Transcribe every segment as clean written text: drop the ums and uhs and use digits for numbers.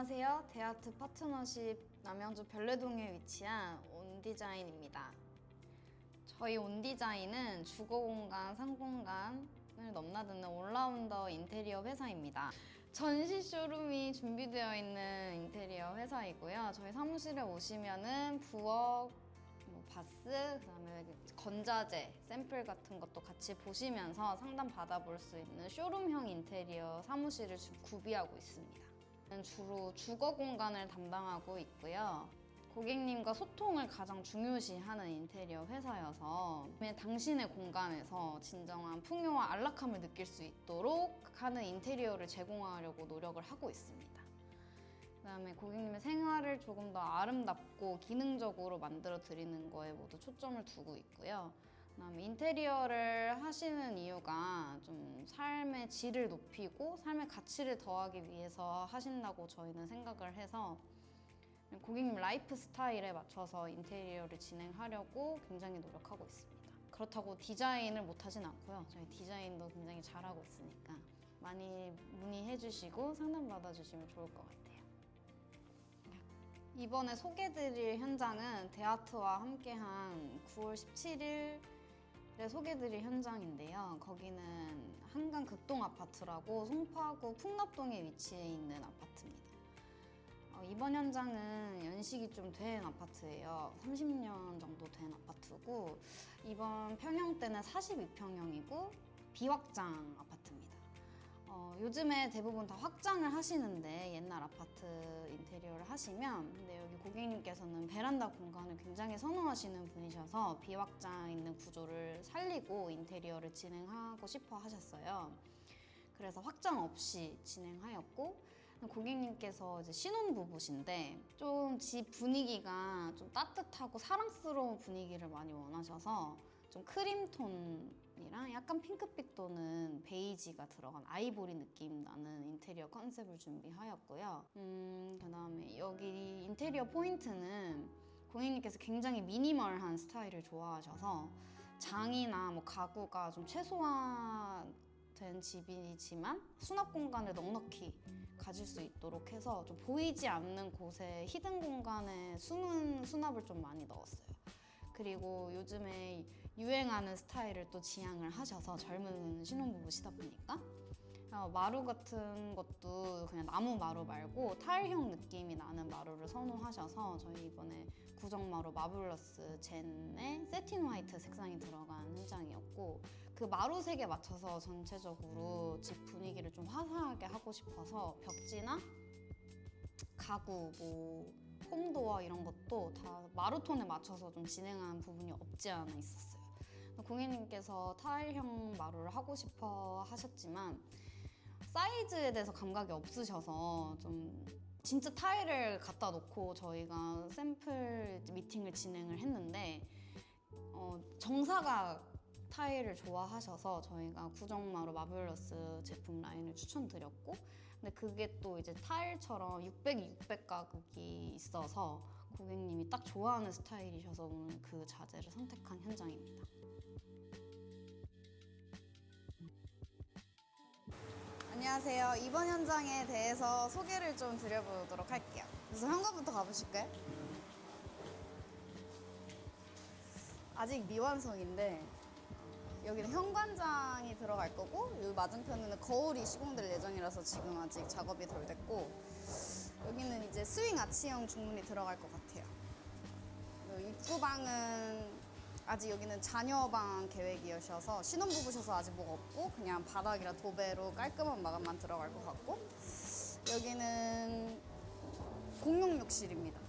안녕하세요. 대아트 파트너십 남양주 별내동에 위치한 온디자인입니다. 저희 온디자인은 주거공간, 상공간을 넘나드는 올라운더 인테리어 회사입니다. 전시 쇼룸이 준비되어 있는 인테리어 회사이고요. 저희 사무실에 오시면은 부엌, 바스, 그다음에 건자재, 샘플 같은 것도 같이 보시면서 상담 받아볼 수 있는 쇼룸형 인테리어 사무실을 구비하고 있습니다. 주로 주거 공간을 담당하고 있고요. 고객님과 소통을 가장 중요시하는 인테리어 회사여서 당신의 공간에서 진정한 풍요와 안락함을 느낄 수 있도록 하는 인테리어를 제공하려고 노력을 하고 있습니다. 그다음에 고객님의 생활을 조금 더 아름답고 기능적으로 만들어 드리는 거에 모두 초점을 두고 있고요. 그다음에 인테리어를 하시는 이유가 좀 삶의 질을 높이고 삶의 가치를 더하기 위해서 하신다고 저희는 생각을 해서 고객님 라이프 스타일에 맞춰서 인테리어를 진행하려고 굉장히 노력하고 있습니다. 그렇다고 디자인을 못하진 않고요. 저희 디자인도 굉장히 잘하고 있으니까 많이 문의해 주시고 상담 받아주시면 좋을 것 같아요. 이번에 소개드릴 현장은 대아트와 함께한 9월 17일에 소개드릴 현장인데요. 거기는 한강 극동 아파트라고 송파구 풍납동에 위치해 있는 아파트입니다. 이번 현장은 연식이 좀 된 아파트예요. 30년 정도 된 아파트고 이번 평형대는 42평형이고 비확장 아파트입니다. 요즘에 대부분 다 확장을 하시는데 옛날 아파트 인테리어를 하시면 근데 여기 고객님께서는 베란다 공간을 굉장히 선호하시는 분이셔서 비확장 있는 구조를 살리고 인테리어를 진행하고 싶어 하셨어요. 그래서 확장 없이 진행하였고 고객님께서 이제 신혼부부신데 좀 집 분위기가 좀 따뜻하고 사랑스러운 분위기를 많이 원하셔서 좀 크림톤이랑 약간 핑크빛 도는 베이지가 들어간 아이보리 느낌 나는 인테리어 컨셉을 준비하였고요. 그다음에 여기 인테리어 포인트는 고객님께서 굉장히 미니멀한 스타일을 좋아하셔서 장이나 뭐 가구가 좀 최소화된 집이지만 수납 공간을 넉넉히 가질 수 있도록 해서 좀 보이지 않는 곳에 히든 공간에 숨은 수납을 좀 많이 넣었어요. 그리고 요즘에 유행하는 스타일을 또 지향을 하셔서 젊은 신혼부부시다 보니까 마루 같은 것도 그냥 나무 마루 말고 타일형 느낌이 나는 마루를 선호하셔서 저희 이번에 구정마루 마블러스 젠의 세틴 화이트 색상이 들어간 현장이었고 그 마루색에 맞춰서 전체적으로 집 분위기를 좀 화사하게 하고 싶어서 벽지나 가구, 홈도어 이런 것도 다 마루톤에 맞춰서 좀 진행한 부분이 없지 않아 있었어요. 고객님께서 타일형 마루를 하고 싶어 하셨지만 사이즈에 대해서 감각이 없으셔서 좀 진짜 타일을 갖다 놓고 저희가 샘플 미팅을 진행을 했는데 정사각 타일을 좋아하셔서 저희가 구정마루 마블러스 제품 라인을 추천드렸고 근데 그게 또 이제 타일처럼 600 가격이 있어서 고객님이 딱 좋아하는 스타일이셔서 오늘 그 자재를 선택한 현장입니다. 안녕하세요. 이번 현장에 대해서 소개를 좀 드려보도록 할게요. 우선 현관부터 가보실까요? 아직 미완성인데 여기는 현관장이 들어갈 거고 여기 맞은편에는 거울이 시공될 예정이라서 지금 아직 작업이 덜 됐고 여기는 이제 스윙 아치형 중문이 들어갈 것 같아요. 입구방은 아직 여기는 자녀방 계획이셔서 신혼부부셔서 아직 뭐가 없고 그냥 바닥이랑 도배로 깔끔한 마감만 들어갈 것 같고 여기는 공용 욕실입니다.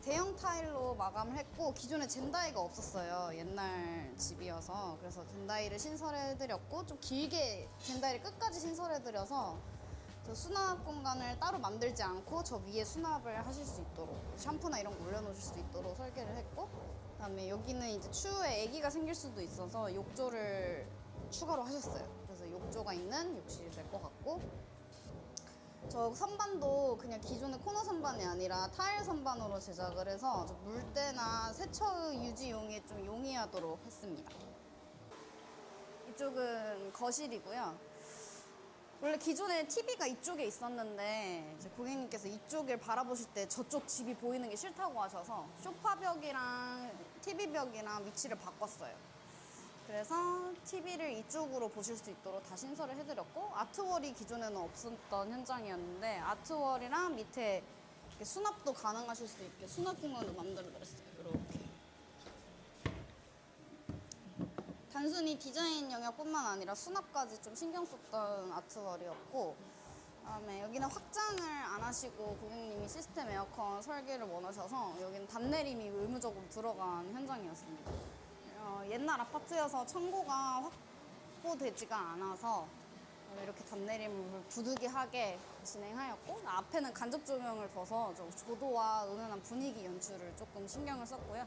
대형 타일로 마감을 했고 기존에 젠다이가 없었어요. 옛날 집이어서 그래서 젠다이를 신설해드렸고 좀 길게 젠다이를 끝까지 신설해드려서 저 수납 공간을 따로 만들지 않고 저 위에 수납을 하실 수 있도록 샴푸나 이런 거 올려놓으실 수 있도록 설계를 했고 그다음에 여기는 이제 추후에 아기가 생길 수도 있어서 욕조를 추가로 하셨어요. 그래서 욕조가 있는 욕실이 될 것 같고 저 선반도 그냥 기존의 코너 선반이 아니라 타일 선반으로 제작을 해서 물때나 세척 유지용에 좀 용이하도록 했습니다. 이쪽은 거실이고요. 원래 기존에 TV가 이쪽에 있었는데 이제 고객님께서 이쪽을 바라보실 때 저쪽 집이 보이는 게 싫다고 하셔서 소파 벽이랑 TV 벽이랑 위치를 바꿨어요. 그래서 TV를 이쪽으로 보실 수 있도록 다 신설을 해드렸고, 아트월이 기존에는 없었던 현장이었는데 아트월이랑 밑에 이렇게 수납도 가능하실 수 있게 수납 공간도 만들어드렸어요. 이렇게. 단순히 디자인 영역뿐만 아니라 수납까지 좀 신경 썼던 아트월이었고, 그다음에 여기는 확장을 안 하시고 고객님이 시스템 에어컨 설계를 원하셔서 여기는 단내림이 의무적으로 들어간 현장이었습니다. 옛날 아파트여서 청고가 확보되지가 않아서 이렇게 단내림을 부득이하게 진행하였고, 앞에는 간접 조명을 둬서 좀 조도와 은은한 분위기 연출을 조금 신경을 썼고요.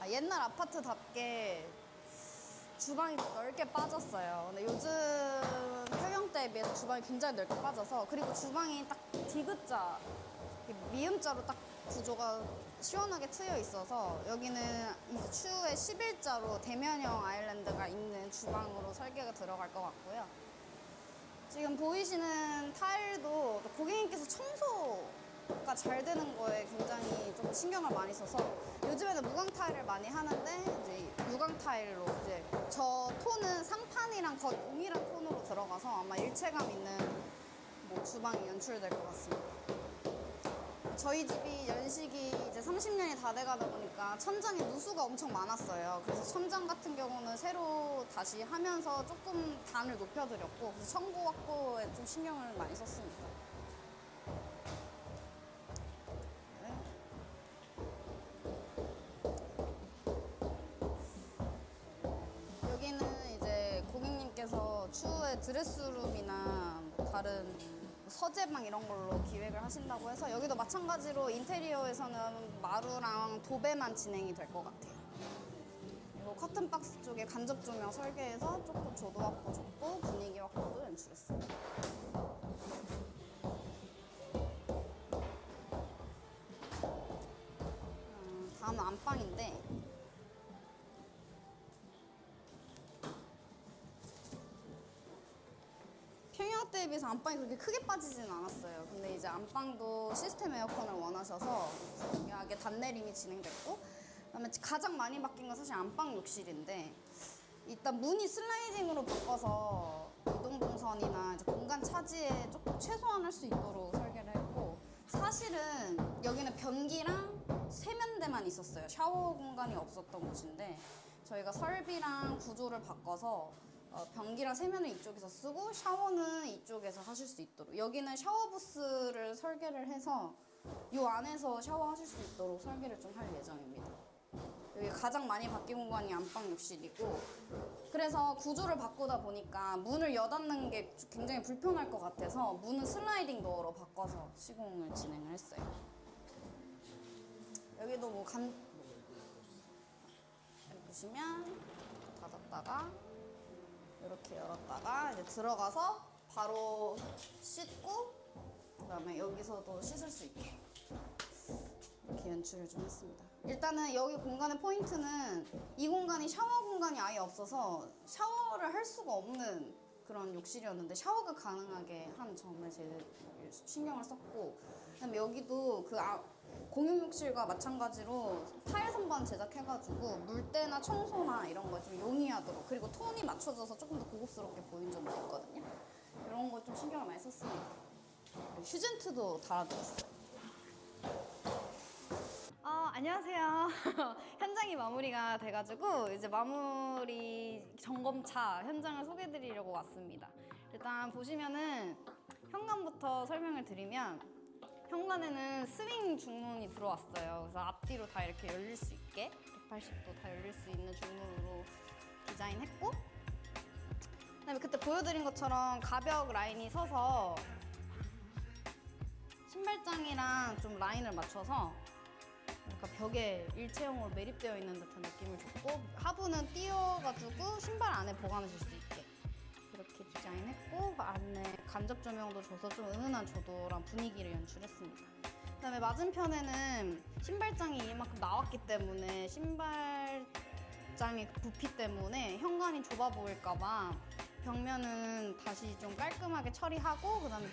옛날 아파트답게 주방이 넓게 빠졌어요. 근데 요즘 평형대에 비해서 주방이 굉장히 넓게 빠져서, 그리고 주방이 딱 디귿자, 미음자로 딱 구조가 시원하게 트여 있어서 여기는 이 추후에 11자로 대면형 아일랜드가 있는 주방으로 설계가 들어갈 것 같고요. 지금 보이시는 타일도 고객님께서 청소가 잘 되는 거에 굉장히 좀 신경을 많이 써서 요즘에는 무광 타일을 많이 하는데 이제 유광 타일로 이제 저 톤은 상판이랑 거의 동일한 톤으로 들어가서 아마 일체감 있는 뭐 주방이 연출될 것 같습니다. 저희 집이 연식이 이제 30년이 다 돼가다 보니까 천장에 누수가 엄청 많았어요. 그래서 천장 같은 경우는 새로 다시 하면서 조금 단을 높여드렸고, 그래서 청고 확보에 좀 신경을 많이 썼습니다. 여기는 이제 고객님께서 추후에 드레스룸이나 뭐 다른 서재방 이런 걸로 기획을 하신다고 해서 여기도 마찬가지로 인테리어에서는 마루랑 도배만 진행이 될 것 같아요. 그리고 커튼박스 쪽에 간접 조명 설계해서 조금 조도 확보 줬고 분위기 확보도 연출했어요. 다음은 안방인데, 평형대에 비해서 안방이 그렇게 크게 빠지진 않았어요. 근데 이제 안방도 시스템 에어컨을 원하셔서 중요하게 단내림이 진행됐고, 그다음에 가장 많이 바뀐 건 사실 안방 욕실인데, 일단 문이 슬라이딩으로 바꿔서 이동 동선이나 이제 공간 차지에 조금 최소화할 수 있도록 설계를 했고, 사실은 여기는 변기랑 세면대만 있었어요. 샤워 공간이 없었던 곳인데 저희가 설비랑 구조를 바꿔서 변기랑 세면은 이쪽에서 쓰고 샤워는 이쪽에서 하실 수 있도록, 여기는 샤워 부스를 설계를 해서 이 안에서 샤워하실 수 있도록 설계를 좀 할 예정입니다. 여기 가장 많이 바뀐 공간이 안방 욕실이고, 그래서 구조를 바꾸다 보니까 문을 여닫는 게 굉장히 불편할 것 같아서 문은 슬라이딩 도어로 바꿔서 시공을 진행을 했어요. 여기도 뭐 여기 보시면 닫았다가 이렇게 열었다가 이제 들어가서 바로 씻고, 그다음에 여기서도 씻을 수 있게 이렇게 연출을 좀 했습니다. 일단은 여기 공간의 포인트는 이 공간이 샤워 공간이 아예 없어서 샤워를 할 수가 없는 그런 욕실이었는데 샤워가 가능하게 한 점을 제일 신경을 썼고, 그다음에 여기도 그 공용 욕실과 마찬가지로 타일 선반 제작해가지고 물때나 청소나 이런 거 좀 용이하도록, 그리고 톤이 맞춰져서 조금 더 고급스럽게 보이는 점도 있거든요. 이런 거 좀 신경을 많이 썼습니다. 휴젠트도 달아드렸어요. 안녕하세요. 현장이 마무리가 돼가지고 이제 마무리 점검차 현장을 소개해드리려고 왔습니다. 일단 보시면은 현관부터 설명을 드리면, 현관에는 스윙 중문이 들어왔어요. 그래서 앞뒤로 다 이렇게 열릴 수 있게 180도 다 열릴 수 있는 중문으로 디자인했고, 그다음에 그때 보여드린 것처럼 가벽 라인이 서서 신발장이랑 좀 라인을 맞춰서 그러니까 벽에 일체형으로 매립되어 있는 듯한 느낌을 줬고, 하부는 띄어가지고 신발 안에 보관하실 수 있게 이렇게 디자인했고, 안에 간접 조명도 줘서 좀 은은한 조도랑 분위기를 연출했습니다. 그다음에 맞은편에는 신발장이 이만큼 나왔기 때문에 신발장의 부피 때문에 현관이 좁아 보일까봐 벽면은 다시 좀 깔끔하게 처리하고, 그다음에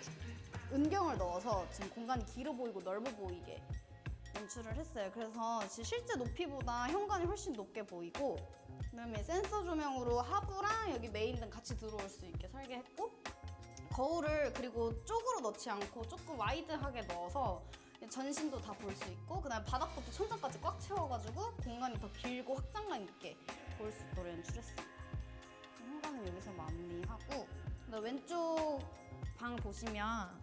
은경을 넣어서 지금 공간이 길어 보이고 넓어 보이게 연출을 했어요. 그래서 실제 높이보다 현관이 훨씬 높게 보이고, 그다음에 센서 조명으로 하부랑 여기 메인등 같이 들어올 수 있게 설계했고, 거울을 그리고 쪽으로 넣지 않고 조금 와이드하게 넣어서 전신도 다 볼 수 있고, 그다음에 바닥부터 천장까지 꽉 채워가지고 공간이 더 길고 확장감 있게 보일 수 있도록 연출했어요. 현관은 여기서 마무리하고, 왼쪽 방 보시면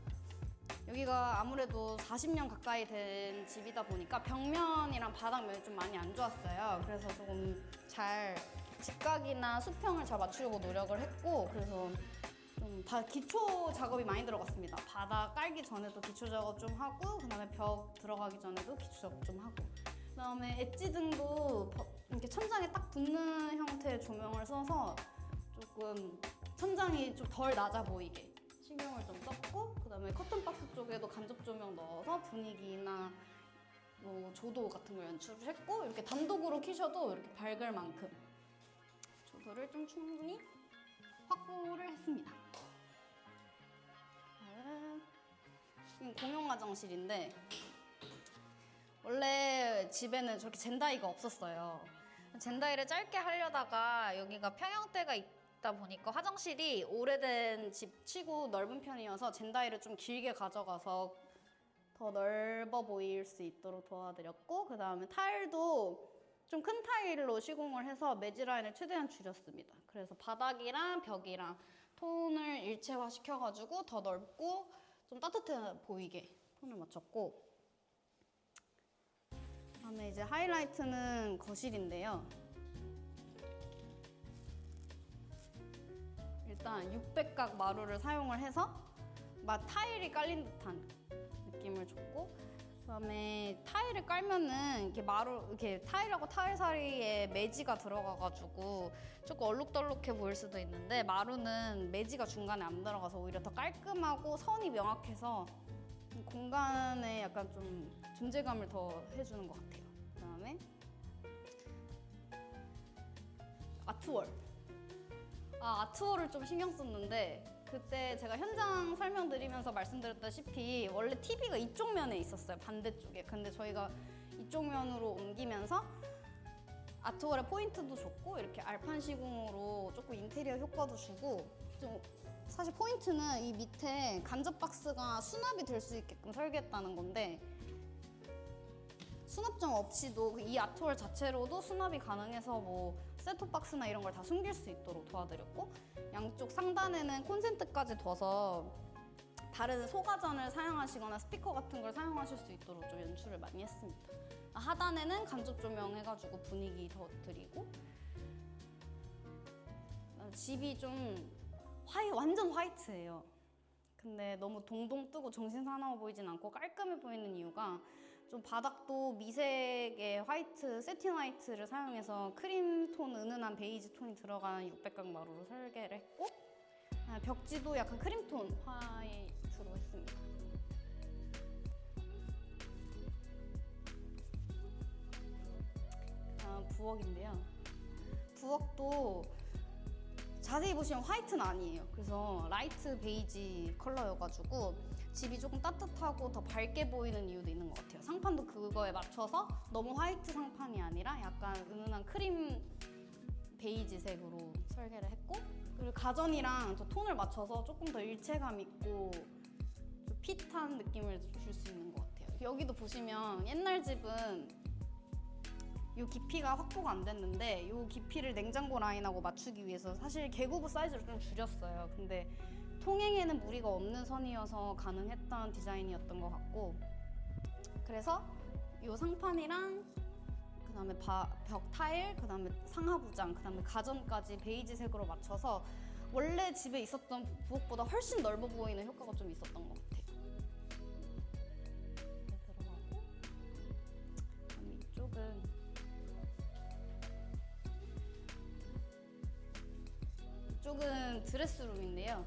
여기가 아무래도 40년 가까이 된 집이다 보니까 벽면이랑 바닥면이 좀 많이 안 좋았어요. 그래서 조금 잘 직각이나 수평을 잘 맞추려고 노력을 했고, 그래서 좀 기초 작업이 많이 들어갔습니다. 바닥 깔기 전에도 기초 작업 좀 하고, 그다음에 벽 들어가기 전에도 기초 작업 좀 하고, 그다음에 엣지 등도 이렇게 천장에 딱 붙는 형태의 조명을 써서 조금 천장이 좀 덜 낮아 보이게 신경을 좀 썼고, 그다음에 커튼 박스 쪽에도 간접 조명 넣어서 분위기나 뭐 조도 같은 걸 연출을 했고, 이렇게 단독으로 켜셔도 이렇게 밝을 만큼 조도를 좀 충분히 확보를 했습니다. 이건 공용 화장실인데, 원래 집에는 저렇게 젠다이가 없었어요. 젠다이를 짧게 하려다가 여기가 평형대가 있다 보니까 화장실이 오래된 집 치고 넓은 편이어서 젠다이를 좀 길게 가져가서 더 넓어 보일 수 있도록 도와드렸고, 그 다음에 타일도 좀 큰 타일로 시공을 해서 매지 라인을 최대한 줄였습니다. 그래서 바닥이랑 벽이랑 톤을 일체화 시켜가지고 더 넓고 좀 따뜻해 보이게 톤을 맞췄고, 그다음에 이제 하이라이트는 거실인데요. 일단 600각 마루를 사용을 해서 타일이 깔린 듯한 느낌을 줬고, 그다음에 타일을 깔면은 이렇게 타일하고 타일 사이에 매지가 들어가가지고 조금 얼룩덜룩해 보일 수도 있는데, 마루는 매지가 중간에 안 들어가서 오히려 더 깔끔하고 선이 명확해서 공간에 약간 좀 존재감을 더 해주는 것 같아요. 그다음에 아트월. 아트월을 좀 신경 썼는데, 그때 제가 현장 설명드리면서 말씀드렸다시피 원래 TV가 이쪽 면에 있었어요, 반대쪽에. 근데 저희가 이쪽 면으로 옮기면서 아트월의 포인트도 줬고, 이렇게 알판 시공으로 조금 인테리어 효과도 주고, 좀 사실 포인트는 이 밑에 간접 박스가 수납이 될 수 있게끔 설계했다는 건데, 수납장 없이도 이 아트월 자체로도 수납이 가능해서 뭐 셋톱 박스나 이런 걸 다 숨길 수 있도록 도와드렸고, 양쪽 상단에는 콘센트까지 둬서 다른 소가전을 사용하시거나 스피커 같은 걸 사용하실 수 있도록 좀 연출을 많이 했습니다. 하단에는 간접 조명 해가지고 분위기 더 드리고, 집이 좀 완전 화이트예요. 근데 너무 동동 뜨고 정신 사나워 보이진 않고 깔끔해 보이는 이유가, 좀 바닥도 미색의 화이트, 세틴 화이트를 사용해서 크림 톤, 은은한 베이지 톤이 들어간 600각 마루로 설계를 했고, 벽지도 약간 크림 톤 화이트로 했습니다. 부엌인데요. 부엌도 자세히 보시면 화이트는 아니에요. 그래서 라이트 베이지 컬러여가지고 집이 조금 따뜻하고 더 밝게 보이는 이유도 있는 것 같아요. 상판도 그거에 맞춰서 너무 화이트 상판이 아니라 약간 은은한 크림 베이지색으로 설계를 했고, 그리고 가전이랑 저 톤을 맞춰서 조금 더 일체감 있고 좀 핏한 느낌을 줄 수 있는 것 같아요. 여기도 보시면 옛날 집은 이 깊이가 확보가 안 됐는데, 이 깊이를 냉장고 라인하고 맞추기 위해서 사실 개구부 사이즈를 좀 줄였어요. 근데 통행에는 무리가 없는 선이어서 가능했던 디자인이었던 것 같고, 그래서 이 상판이랑 그다음에 벽 타일, 그다음에 상하부장, 그다음에 가전까지 베이지색으로 맞춰서 원래 집에 있었던 부엌보다 훨씬 넓어 보이는 효과가 좀 있었던 것 같아요. 이렇게 들어가고, 그다음에 이쪽은 드레스룸인데요.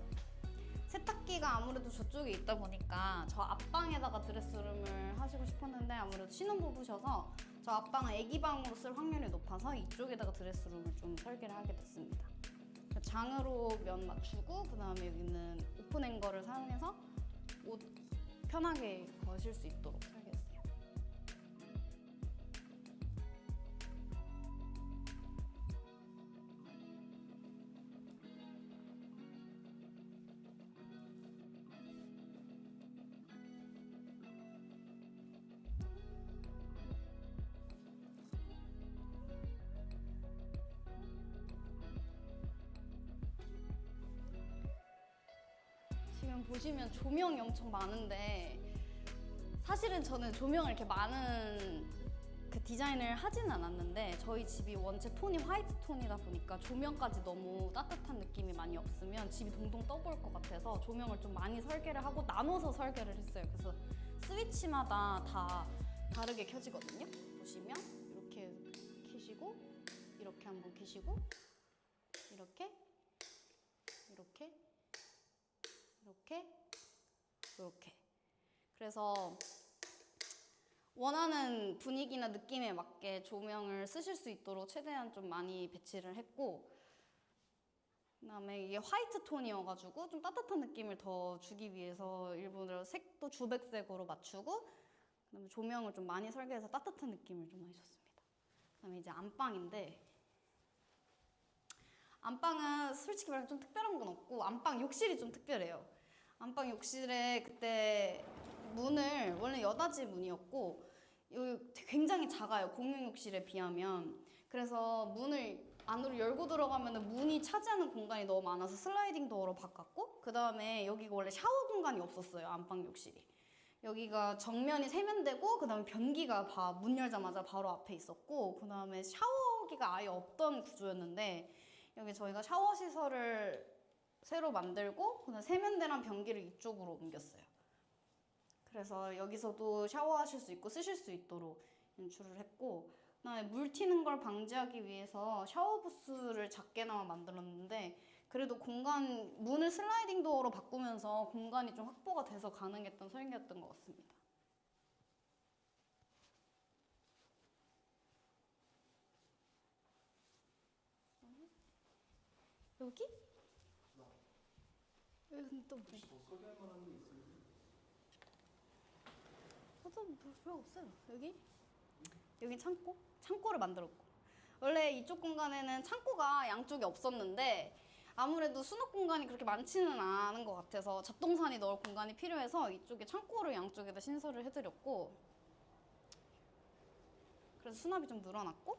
세탁기가 아무래도 저쪽에 있다 보니까 저 앞방에다가 드레스룸을 하시고 싶었는데 아무래도 신혼부부셔서 저 앞방은 애기방으로 쓸 확률이 높아서 이쪽에다가 드레스룸을 좀 설계를 하게 됐습니다. 장으로 면 맞추고 그 다음에 여기는 오픈 행거를 사용해서 옷 편하게 거실 수 있도록 설계했어요. 지금 보시면 조명이 엄청 많은데 사실은 저는 조명을 이렇게 많은 그 디자인을 하지는 않았는데 저희 집이 원체 톤이 화이트 톤이다 보니까 조명까지 너무 따뜻한 느낌이 많이 없으면 집이 동동 떠볼 것 같아서 조명을 좀 많이 설계를 하고 나눠서 설계를 했어요. 그래서 스위치마다 다 다르게 켜지거든요. 보시면 이렇게 켜시고 이렇게 한번 켜시고 이렇게 이렇게 그래서 원하는 분위기나 느낌에 맞게 조명을 쓰실 수 있도록 최대한 좀 많이 배치를 했고 그다음에 이게 화이트 톤이어가지고 좀 따뜻한 느낌을 더 주기 위해서 일부러 색도 주백색으로 맞추고 그다음에 조명을 좀 많이 설계해서 따뜻한 느낌을 좀 많이 줬습니다. 그다음에 이제 안방인데 안방은 솔직히 말하면 좀 특별한 건 없고 안방 욕실이 좀 특별해요. 안방 욕실에 그때 문을 원래 여닫이 문이었고 여기 굉장히 작아요. 공용 욕실에 비하면. 그래서 문을 안으로 열고 들어가면 문이 차지하는 공간이 너무 많아서 슬라이딩 도어로 바꿨고 그 다음에 여기가 원래 샤워 공간이 없었어요. 안방 욕실이. 여기가 정면이 세면대고 그 다음에 변기가 문 열자마자 바로 앞에 있었고 그 다음에 샤워기가 아예 없던 구조였는데 여기 저희가 샤워 시설을 새로 만들고 그다음에 세면대랑 변기를 이쪽으로 옮겼어요. 그래서 여기서도 샤워하실 수 있고 쓰실 수 있도록 연출을 했고 그다음에 물 튀는 걸 방지하기 위해서 샤워 부스를 작게나마 만들었는데 그래도 문을 슬라이딩 도어로 바꾸면서 공간이 좀 확보가 돼서 가능했던 설계였던 것 같습니다. 여기? 여기 또 뭐? 더 소개할 만한 게 있어요? 별거 없어요. 여기 창고를 만들었고 원래 이쪽 공간에는 창고가 양쪽에 없었는데 아무래도 수납 공간이 그렇게 많지는 않은 것 같아서 잡동사니 넣을 공간이 필요해서 이쪽에 창고를 양쪽에다 신설을 해드렸고 그래서 수납이 좀 늘어났고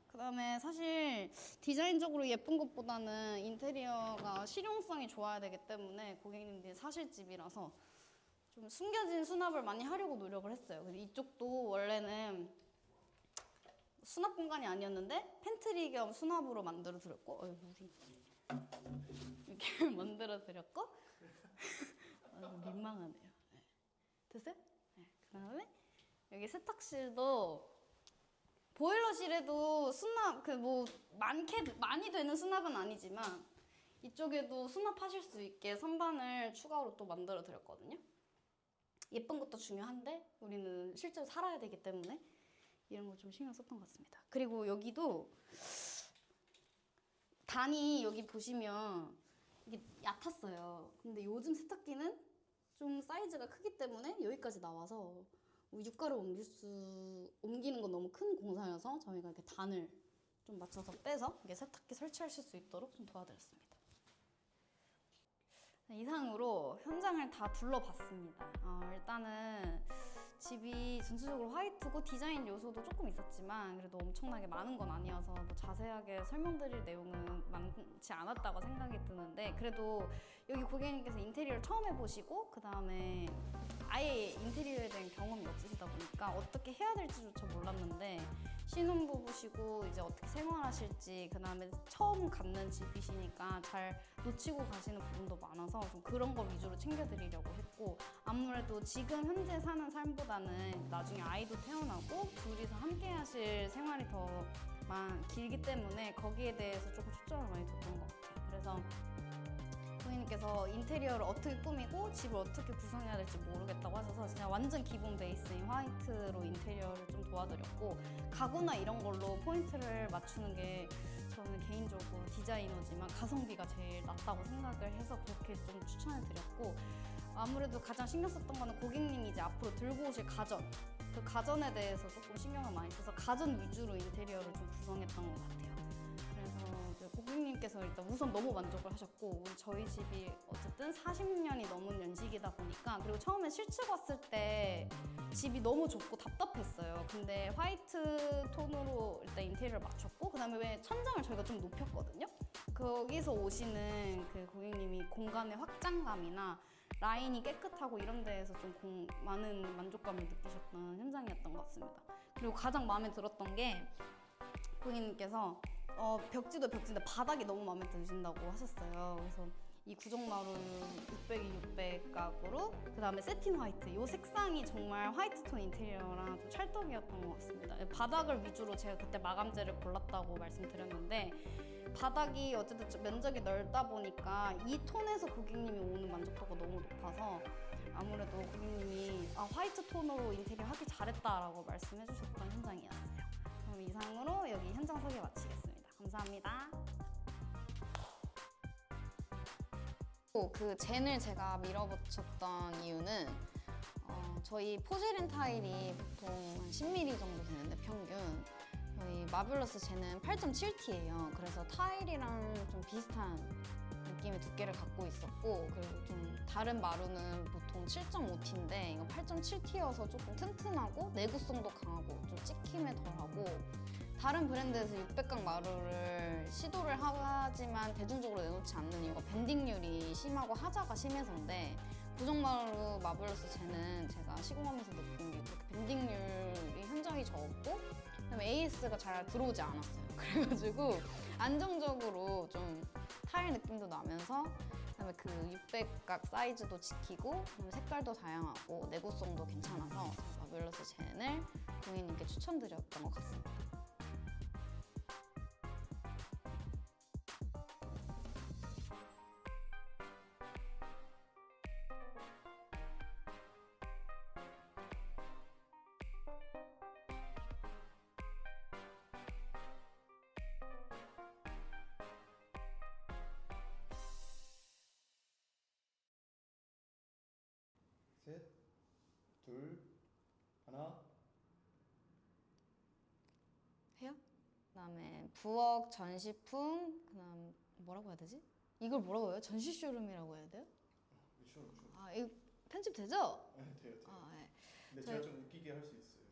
그 다음에 사실 디자인적으로 예쁜 것보다는 인테리어가 실용성이 좋아야 되기 때문에 고객님들이 사실 집이라서 좀 숨겨진 수납을 많이 하려고 노력을 했어요. 그래서 이쪽도 원래는 수납 공간이 아니었는데 팬트리 겸 수납으로 만들어 드렸고 물이 이렇게 만들어 드렸고 민망하네요. 네. 됐어요? 네. 그 다음에 여기 세탁실도 보일러실에도 수납 많이 되는 수납은 아니지만 이쪽에도 수납하실 수 있게 선반을 추가로 또 만들어 드렸거든요. 예쁜 것도 중요한데 우리는 실제로 살아야 되기 때문에 이런 거 좀 신경 썼던 것 같습니다. 그리고 여기도 단이 여기 보시면 이게 얕았어요. 근데 요즘 세탁기는 좀 사이즈가 크기 때문에 여기까지 나와서 유가를 옮기는 건 너무 큰 공사여서 저희가 이렇게 단을 좀 맞춰서 빼서 이게 세탁기 설치하실 수 있도록 좀 도와드렸습니다. 이상으로 현장을 다 둘러봤습니다. 일단은 집이 전체적으로 화이트고 디자인 요소도 조금 있었지만 그래도 엄청나게 많은 건 아니어서 뭐 자세하게 설명드릴 내용은 많지 않았다고 생각이 드는데 그래도 여기 고객님께서 인테리어를 처음 해보시고 그 다음에 아예 인테리어에 대한 경험이 없으시다 보니까 어떻게 해야 될지조차 몰랐는데 신혼부부시고 이제 어떻게 생활하실지 그 다음에 처음 갖는 집이시니까 잘 놓치고 가시는 부분도 많아서 좀 그런 거 위주로 챙겨드리려고 했고 아무래도 지금 현재 사는 삶보다는 나중에 아이도 태어나고 둘이서 함께 하실 생활이 더 길기 때문에 거기에 대해서 조금 초점을 많이 뒀던 것 같아요. 그래서 고객님께서 인테리어를 어떻게 꾸미고 집을 어떻게 구성해야 될지 모르겠다고 하셔서 그냥 완전 기본 베이스인 화이트로 인테리어를 좀 도와드렸고, 가구나 이런 걸로 포인트를 맞추는 게 저는 개인적으로 디자이너지만 가성비가 제일 낫다고 생각을 해서 그렇게 좀 추천을 드렸고, 아무래도 가장 신경 썼던 거는 고객님이 이제 앞으로 들고 오실 가전, 그 가전에 대해서 조금 신경을 많이 써서 가전 위주로 인테리어를 좀 구성했던 것 같아요. 그래서 이제 고객님께서 일단 우선 너무 만족을 하셨고, 저희 집이 어쨌든 40년이 넘은 연식이다 보니까, 그리고 처음에 실측 왔을 때 집이 너무 좁고 답답했어요. 근데 화이트 톤으로 일단 인테리어를 맞췄고, 그 다음에 천장을 저희가 좀 높였거든요. 거기서 오시는 그 고객님이 공간의 확장감이나 라인이 깨끗하고 이런 데에서 좀 많은 만족감을 느끼셨던 현장이었던 것 같습니다. 그리고 가장 마음에 들었던 게 고객님께서 벽지도 벽지인데 바닥이 너무 마음에 드신다고 하셨어요. 그래서 이 구정마루 600이 600 가구로 그 다음에 세틴 화이트, 이 색상이 정말 화이트톤 인테리어랑 좀 찰떡이었던 것 같습니다. 바닥을 위주로 제가 그때 마감재를 골랐다고 말씀드렸는데, 바닥이 어쨌든 좀 면적이 넓다 보니까 이 톤에서 고객님이 오는 만족도가 너무 높아서 아무래도 고객님이 화이트 톤으로 인테리어 하기 잘했다라고 말씀해 주셨던 현장이었어요. 그럼 이상으로 여기 현장 소개 마치겠습니다. 감사합니다. 그 젠을 제가 밀어붙였던 이유는 저희 포즈린 타일이 보통 한 10mm 정도 되는데 평균 저희 마블러스 젠은 8.7T예요. 그래서 타일이랑 좀 비슷한 느낌의 두께를 갖고 있었고, 그리고 좀 다른 마루는 보통 7.5T인데 이건 8.7T여서 조금 튼튼하고 내구성도 강하고 좀 찍힘에 덜하고, 다른 브랜드에서 600각 마루를 시도를 하지만 대중적으로 내놓지 않는 이유가 밴딩률이 심하고 하자가 심해서인데, 구정마루 마블러스 젠은 제가 시공하면서 느낀 게 그렇게 밴딩률이 현저히 적었고, 그다음에 AS가 잘 들어오지 않았어요. 그래가지고 안정적으로 좀 타일 느낌도 나면서, 그다음에 그 600각 사이즈도 지키고, 그다음에 색깔도 다양하고 내구성도 괜찮아서 제가 마블러스 젠을 고객님께 추천드렸던 것 같습니다. 셋, 둘, 하나. 해요? 그다음에 부엌 전시품, 그다음 뭐라고 해야 되지? 이걸 뭐라고 해요? 전시 쇼룸이라고 해야 돼요? 쇼룸. 이거 편집 되죠? 네, 돼요. 네. 근데 저희- 제가 좀 웃기게 할 수 있어요.